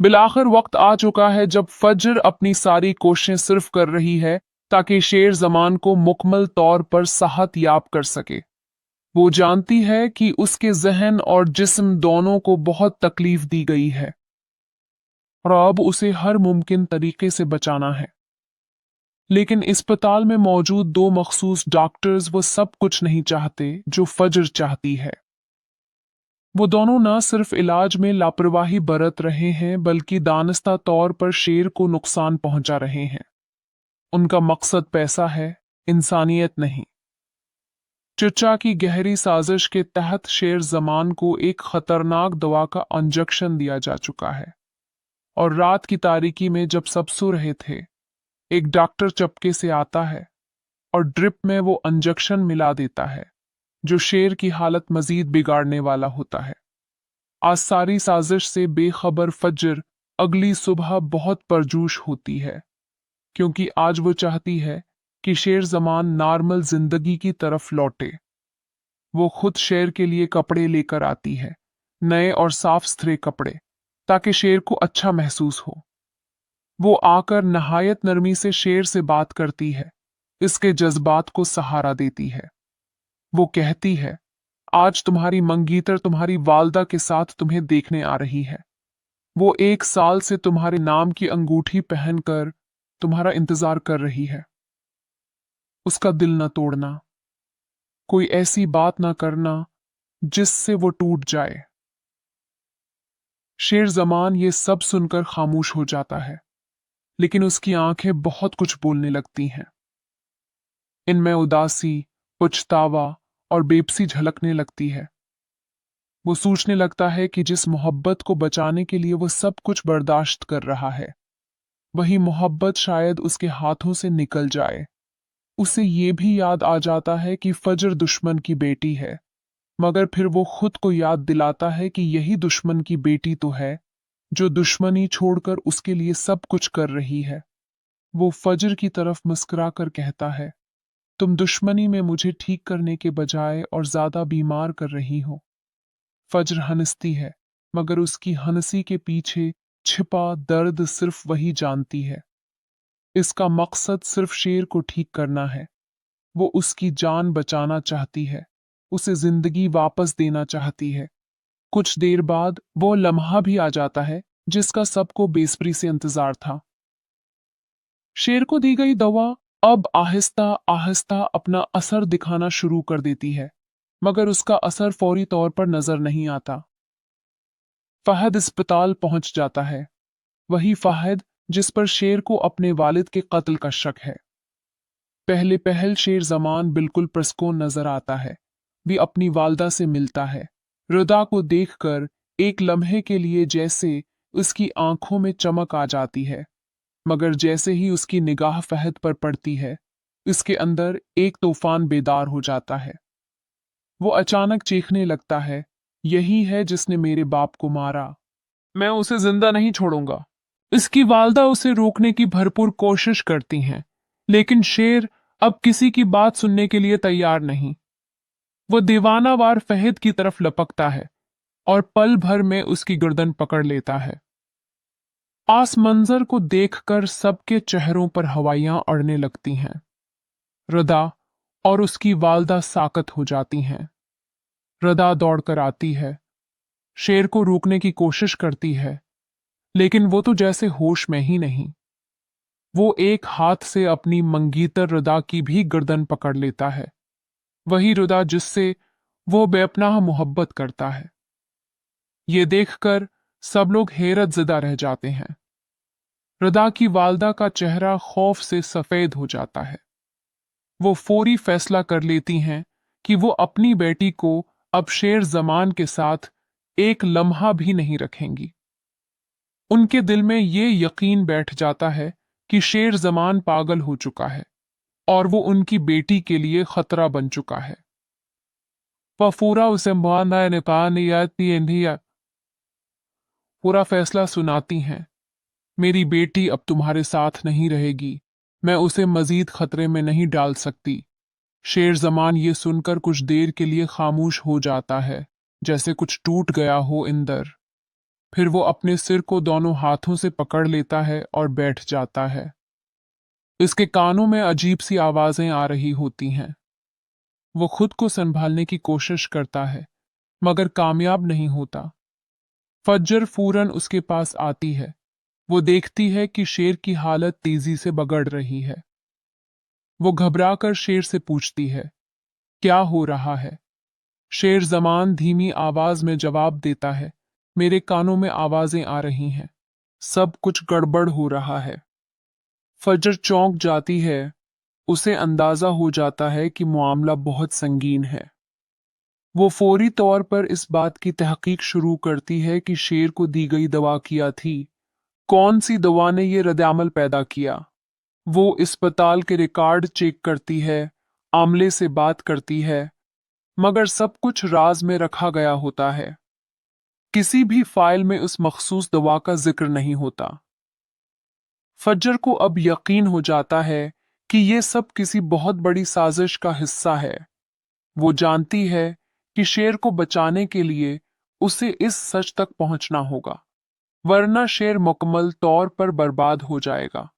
बिलाखिर वक्त आ चुका है जब फज्र अपनी सारी कोशिशें सिर्फ कर रही है ताकि शेर जमान को मुकम्मल तौर पर सेहत याब कर सके। वो जानती है कि उसके जहन और जिस्म दोनों को बहुत तकलीफ दी गई है और अब उसे हर मुमकिन तरीके से बचाना है। लेकिन अस्पताल में मौजूद दो मखसूस डॉक्टर्स वो सब कुछ नहीं चाहते जो फज्र चाहती है। वो दोनों न सिर्फ इलाज में लापरवाही बरत रहे हैं बल्कि दानिस्ता तौर पर शेर को नुकसान पहुंचा रहे हैं। उनका मकसद पैसा है, इंसानियत नहीं। चचा की गहरी साजिश के तहत शेर जमान को एक खतरनाक दवा का इंजेक्शन दिया जा चुका है और रात की तारीकी में जब सब सो रहे थे, एक डॉक्टर चपके से आता है और ड्रिप में वो इंजेक्शन मिला देता है जो शेर की हालत मजीद बिगाड़ने वाला होता है। आज सारी साजिश से बेखबर फज्र अगली सुबह बहुत परजोश होती है क्योंकि आज वो चाहती है कि शेर जमान नॉर्मल जिंदगी की तरफ लौटे। वो खुद शेर के लिए कपड़े लेकर आती है, नए और साफ सुथरे कपड़े, ताकि शेर को अच्छा महसूस हो। वो आकर नहायत नरमी से शेर से बात करती है, इसके जज्बात को सहारा देती है। वो कहती है, आज तुम्हारी मंगीतर तुम्हारी वालदा के साथ तुम्हें देखने आ रही है। वो 1 साल से तुम्हारे नाम की अंगूठी पहनकर तुम्हारा इंतजार कर रही है। उसका दिल न तोड़ना, कोई ऐसी बात ना करना जिससे वो टूट जाए। शेर जमान ये सब सुनकर खामोश हो जाता है, लेकिन उसकी आंखें बहुत कुछ बोलने लगती हैं। इनमें उदासी, पछतावा और बेबसी झलकने लगती है। वो सोचने लगता है कि जिस मोहब्बत को बचाने के लिए वो सब कुछ बर्दाश्त कर रहा है, वही मोहब्बत शायद उसके हाथों से निकल जाए। उसे ये भी याद आ जाता है कि फज्र दुश्मन की बेटी है, मगर फिर वो खुद को याद दिलाता है कि यही दुश्मन की बेटी तो है जो दुश्मनी छोड़कर उसके लिए सब कुछ कर रही है। वो फज्र की तरफ मुस्कुरा कर कहता है, तुम दुश्मनी में मुझे ठीक करने के बजाय और ज्यादा बीमार कर रही हो। फज्र हंसती है, मगर उसकी हंसी के पीछे छिपा दर्द सिर्फ वही जानती है। इसका मकसद सिर्फ शेर को ठीक करना है। वो उसकी जान बचाना चाहती है, उसे जिंदगी वापस देना चाहती है। कुछ देर बाद वो लम्हा भी आ जाता है जिसका सबको बेसब्री से इंतजार था। शेर को दी गई दवा अब आहिस्ता आहिस्ता अपना असर दिखाना शुरू कर देती है, मगर उसका असर फौरी तौर पर नजर नहीं आता। फहद अस्पताल पहुंच जाता है, वही फहद जिस पर शेर को अपने वालिद के कत्ल का शक है। पहले पहल शेर जमान बिल्कुल प्रसकून नजर आता है, भी अपनी वालदा से मिलता है। रुदा को देखकर एक लम्हे के लिए जैसे उसकी आंखों में चमक आ जाती है, मगर जैसे ही उसकी निगाह फहद पर पड़ती है, उसके अंदर एक तूफान बेदार हो जाता है। वो अचानक चीखने लगता है, यही है जिसने मेरे बाप को मारा, मैं उसे जिंदा नहीं छोड़ूंगा। इसकी वालदा उसे रोकने की भरपूर कोशिश करती हैं, लेकिन शेर अब किसी की बात सुनने के लिए तैयार नहीं। वो दीवानावार फहद की तरफ लपकता है और पल भर में उसकी गर्दन पकड़ लेता है। आस मंजर को देखकर सबके चेहरों पर हवाइयां अड़ने लगती हैं। रदा और उसकी वालदा साकत हो जाती हैं। रदा दौड़कर आती है, शेर को रोकने की कोशिश करती है, लेकिन वो तो जैसे होश में ही नहीं। वो एक हाथ से अपनी मंगीतर रदा की भी गर्दन पकड़ लेता है, वही रुदा जिससे वो बेपनाह मोहब्बत करता है। ये देखकर सब लोग हैरत ज़दा रह जाते हैं। रदा की वालदा का चेहरा खौफ से सफेद हो जाता है। वो फौरी फैसला कर लेती हैं कि वो अपनी बेटी को अब शेर जमान के साथ एक लम्हा भी नहीं रखेंगी। उनके दिल में ये यकीन बैठ जाता है कि शेर जमान पागल हो चुका है और वो उनकी बेटी के लिए खतरा बन चुका है। वफूरा उसे पूरा फैसला सुनाती हैं, मेरी बेटी अब तुम्हारे साथ नहीं रहेगी, मैं उसे मजीद खतरे में नहीं डाल सकती। शेर जमान ये सुनकर कुछ देर के लिए खामोश हो जाता है, जैसे कुछ टूट गया हो अंदर। फिर वो अपने सिर को दोनों हाथों से पकड़ लेता है और बैठ जाता है। इसके कानों में अजीब सी आवाजें आ रही होती हैं। वो खुद को संभालने की कोशिश करता है, मगर कामयाब नहीं होता। फज्जर फूरन उसके पास आती है। वो देखती है कि शेर की हालत तेजी से बिगड़ रही है। वो घबराकर शेर से पूछती है, क्या हो रहा है? शेर ज़मान धीमी आवाज में जवाब देता है, मेरे कानों में आवाजें आ रही हैं। सब कुछ गड़बड़ हो रहा है। फजर चौंक जाती है। उसे अंदाजा हो जाता है कि मामला बहुत संगीन है। वो फौरी तौर पर इस बात की तहकीक शुरू करती है कि शेर को दी गई दवा क्या थी। कौन सी दवा ने ये रद्द-ए-अमल पैदा किया? वो अस्पताल के रिकॉर्ड चेक करती है, आमले से बात करती है, मगर सब कुछ राज में रखा गया होता है। किसी भी फाइल में उस मखसूस दवा का जिक्र नहीं होता। फज्जर को अब यकीन हो जाता है कि ये सब किसी बहुत बड़ी साजिश का हिस्सा है। वो जानती है कि शेर को बचाने के लिए उसे इस सच तक पहुंचना होगा, वरना शेर मुकम्मल तौर पर बर्बाद हो जाएगा।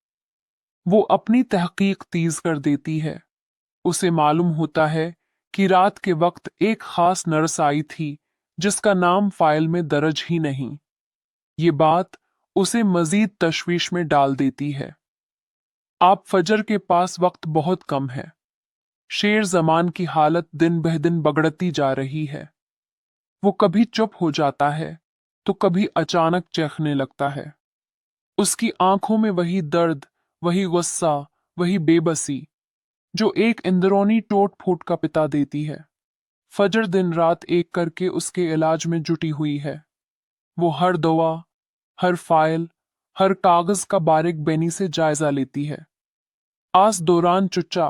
वो अपनी तहकीक तेज कर देती है। उसे मालूम होता है कि रात के वक्त एक खास नर्स आई थी जिसका नाम फाइल में दर्ज ही नहीं। ये बात उसे मजीद तशवीश में डाल देती है। आप फजर के पास वक्त बहुत कम है। शेर जमान की हालत दिन बह दिन बिगड़ती जा रही है। वो कभी चुप हो जाता है तो कभी अचानक चीखने लगता है। उसकी आंखों में वही दर्द, वही गुस्सा, वही बेबसी जो एक इंदौरानी टोट फूट का पिता देती है। फजर दिन रात एक करके उसके इलाज में जुटी हुई है। वो हर दवा, हर फाइल, हर कागज का बारीक बेनी से जायजा लेती है। आज दौरान चुच्चा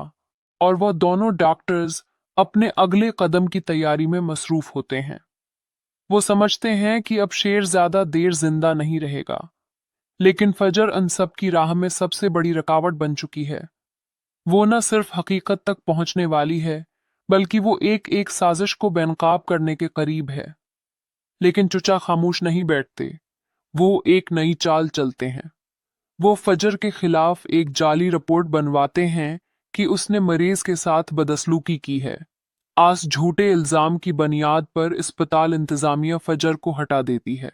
और वह दोनों डॉक्टर्स अपने अगले कदम की तैयारी में मसरूफ होते हैं। वो समझते हैं कि अब शेर ज्यादा देर जिंदा नहीं रहेगा, लेकिन फजर उन सब की राह में सबसे बड़ी रुकावट बन चुकी है। वो न सिर्फ हकीकत तक पहुंचने वाली है, बल्कि वो एक एक साजिश को बेनकाब करने के करीब है। लेकिन चुचा खामोश नहीं बैठते। वो एक नई चाल चलते हैं। वो फजर के खिलाफ एक जाली रिपोर्ट बनवाते हैं कि उसने मरीज के साथ बदसलूकी की है। आज झूठे इल्जाम की बुनियाद पर अस्पताल इंतजामिया फजर को हटा देती है।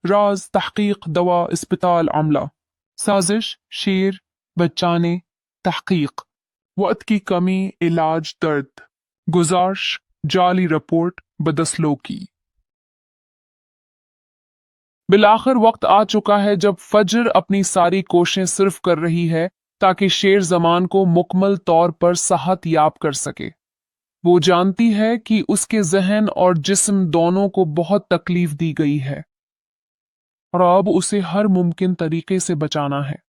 राज तहकीक दवा अस्पताल अमला। साजिश शेर बचाने तहकीक। वक्त की कमी इलाज दर्द। गुजारिश जाली रिपोर्ट बदसलूकी। बिलाखिर वक्त आ चुका है जब फजर अपनी सारी कोशिशें सिर्फ कर रही है ताकि शेर जमान को मुकम्मल तौर पर सेहत याब कर सके। वो जानती है कि उसके जहन और जिस्म दोनों को बहुत तकलीफ दी गई है और अब उसे हर मुमकिन तरीके से बचाना है।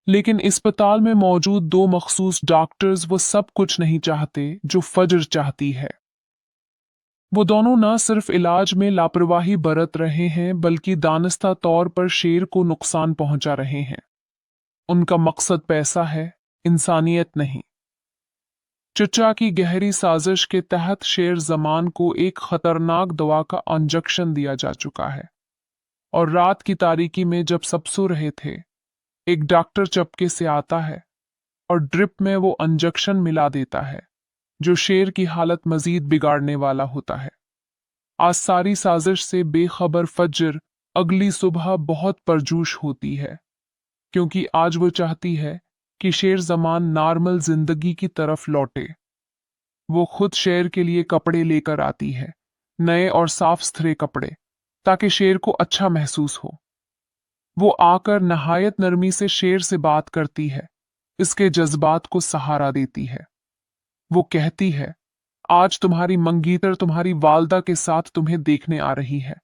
लेकिन अस्पताल में मौजूद दो मखसूस डॉक्टर्स वो सब कुछ नहीं चाहते जो फजर चाहती है। वो दोनों न सिर्फ इलाज में लापरवाही बरत रहे हैं, बल्कि दानिस्ता तौर पर शेर को नुकसान पहुंचा रहे हैं। उनका मकसद पैसा है, इंसानियत नहीं। चचा की गहरी साजिश के तहत शेर जमान को एक खतरनाक दवा का इंजेक्शन दिया जा चुका है, और रात की तारीकी में जब सब सो रहे थे, एक डॉक्टर चपके से आता है और ड्रिप में वो इंजेक्शन मिला देता है जो शेर की हालत मजीद बिगाड़ने वाला होता है। आज सारी साजिश से बेखबर फज्र अगली सुबह बहुत परजोश होती है, क्योंकि आज वो चाहती है कि शेर जमान नॉर्मल जिंदगी की तरफ लौटे। वो खुद शेर के लिए कपड़े लेकर आती है, नए और साफ सुथरे कपड़े, ताकि शेर को अच्छा महसूस हो। वो आकर नहायत नरमी से शेर से बात करती है, इसके जज्बात को सहारा देती है। वो कहती है, आज तुम्हारी मंगीतर तुम्हारी वालदा के साथ तुम्हें देखने आ रही है।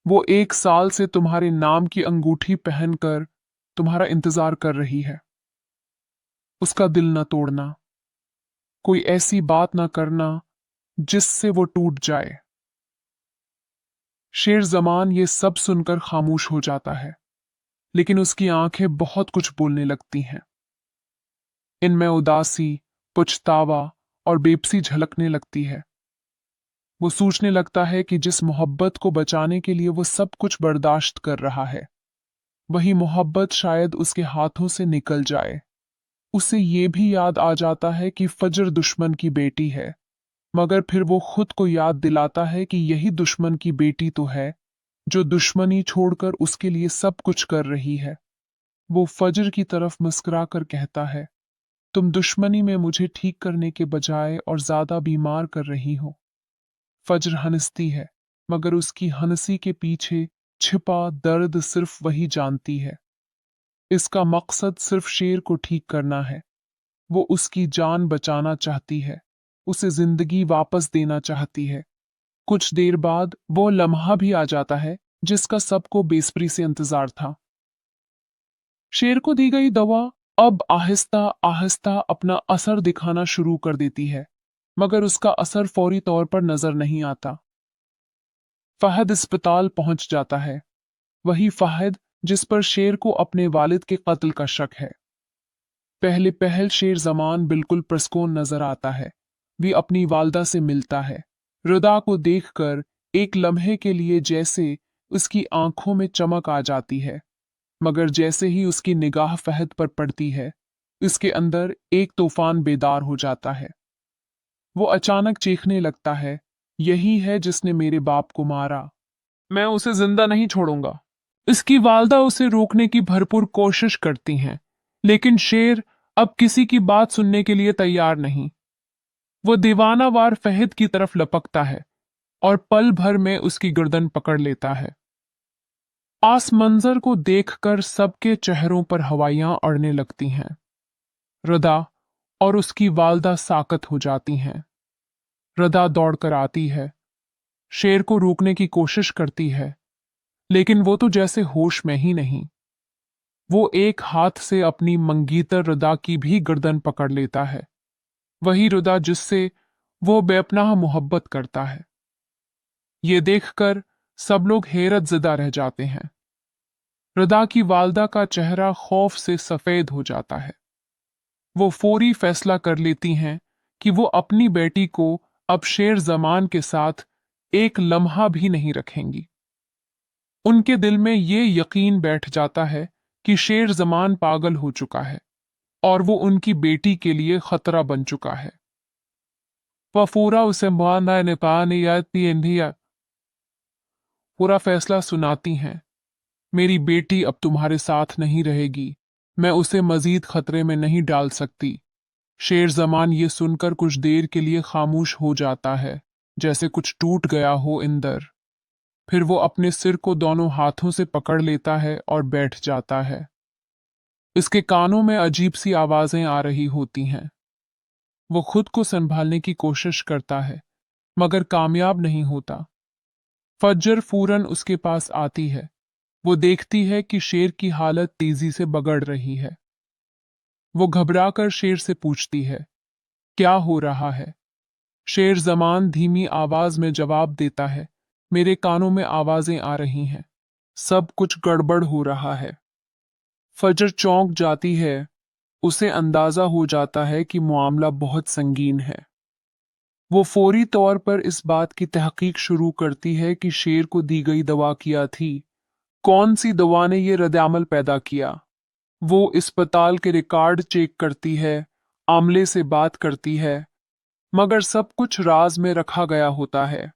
वो 1 साल से तुम्हारे नाम की अंगूठी पहनकर तुम्हारा इंतजार कर रही है। उसका दिल न तोड़ना, कोई ऐसी बात न करना जिससे वो टूट जाए। शेर जमान ये सब सुनकर खामोश हो जाता है, लेकिन उसकी आंखें बहुत कुछ बोलने लगती हैं। इनमें उदासी, पछतावा और बेबसी झलकने लगती है। वो सोचने लगता है कि जिस मोहब्बत को बचाने के लिए वो सब कुछ बर्दाश्त कर रहा है, वही मोहब्बत शायद उसके हाथों से निकल जाए। उसे ये भी याद आ जाता है कि फजर दुश्मन की बेटी है, मगर फिर वो खुद को याद दिलाता है कि यही दुश्मन की बेटी तो है जो दुश्मनी छोड़कर उसके लिए सब कुछ कर रही है। वो फजर की तरफ मुस्कुरा कर कहता है, तुम दुश्मनी में मुझे ठीक करने के बजाय और ज्यादा बीमार कर रही हो। फजर हंसती है, मगर उसकी हंसी के पीछे छिपा दर्द सिर्फ वही जानती है। इसका मकसद सिर्फ शेर को ठीक करना है। वो उसकी जान बचाना चाहती है, उसे जिंदगी वापस देना चाहती है। कुछ देर बाद वो लम्हा भी आ जाता है जिसका सबको बेसब्री से इंतजार था। शेर को दी गई दवा अब आहिस्ता आहिस्ता अपना असर दिखाना शुरू कर देती है, मगर उसका असर फौरी तौर पर नजर नहीं आता। फहद अस्पताल पहुंच जाता है, वही फहद जिस पर शेर को अपने वालिद के कत्ल का शक है। पहले पहल शेर जमान बिल्कुल प्रसकून नजर आता है। भी अपनी वालदा से मिलता है। रुदा को देखकर एक लम्हे के लिए जैसे उसकी आंखों में चमक आ जाती है, मगर जैसे ही उसकी निगाह फहद पर पड़ती है, उसके अंदर एक तूफान बेदार हो जाता है। वो अचानक चीखने लगता है, यही है जिसने मेरे बाप को मारा। मैं उसे जिंदा नहीं छोड़ूंगा। इसकी वालदा उसे रोकने की भरपूर कोशिश करती हैं, लेकिन शेर अब किसी की बात सुनने के लिए तैयार नहीं। वो दीवानावार फहद की तरफ लपकता है और पल भर में उसकी गर्दन पकड़ लेता है। आस मंजर को देखकर सबके चेहरों पर हवाइयां अड़ने लगती हैं। रदा और उसकी वालदा साकत हो जाती हैं। रदा दौड़कर आती है, शेर को रोकने की कोशिश करती है, लेकिन वो तो जैसे होश में ही नहीं। वो एक हाथ से अपनी मंगीतर रदा की भी गर्दन पकड़ लेता है, वही रदा जिससे वो बेपनाह मोहब्बत करता है। ये देखकर सब लोग हैरत ज़दा रह जाते हैं। रदा की वालदा का चेहरा खौफ से सफेद हो जाता है। वो फौरी फैसला कर लेती हैं कि वो अपनी बेटी को अब शेर जमान के साथ एक लम्हा भी नहीं रखेंगी। उनके दिल में ये यकीन बैठ जाता है कि शेर जमान पागल हो चुका है और वो उनकी बेटी के लिए खतरा बन चुका है। वफूरा उसे पूरा फैसला सुनाती हैं, मेरी बेटी अब तुम्हारे साथ नहीं रहेगी, मैं उसे मजीद खतरे में नहीं डाल सकती। शेर जमान ये सुनकर कुछ देर के लिए खामोश हो जाता है, जैसे कुछ टूट गया हो अंदर। फिर वो अपने सिर को दोनों हाथों से पकड़ लेता है और बैठ जाता है। इसके कानों में अजीब सी आवाजें आ रही होती हैं। वो खुद को संभालने की कोशिश करता है, मगर कामयाब नहीं होता। फज्जर फूरन उसके पास आती है। वो देखती है कि शेर की हालत तेजी से बिगड़ रही है। वो घबराकर शेर से पूछती है, क्या हो रहा है? शेर जमान धीमी आवाज में जवाब देता है, मेरे कानों में आवाजें आ रही हैं, सब कुछ गड़बड़ हो रहा है। फजर चौंक जाती है, उसे अंदाजा हो जाता है कि मामला बहुत संगीन है। वो फौरी तौर पर इस बात की तहकीक शुरू करती है कि शेर को दी गई दवा क्या थी, कौन सी दवा ने ये रद्द-ए-अमल पैदा किया। वो अस्पताल के रिकॉर्ड चेक करती है, आमले से बात करती है, मगर सब कुछ राज में रखा गया होता है।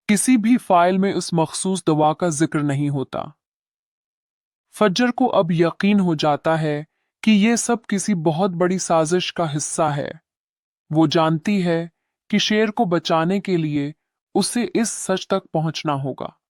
किसी भी फाइल में उस मखसूस दवा का जिक्र नहीं होता। फज्जर को अब यकीन हो जाता है कि ये सब किसी बहुत बड़ी साजिश का हिस्सा है। वो जानती है कि शेर को बचाने के लिए उसे इस सच तक पहुंचना होगा।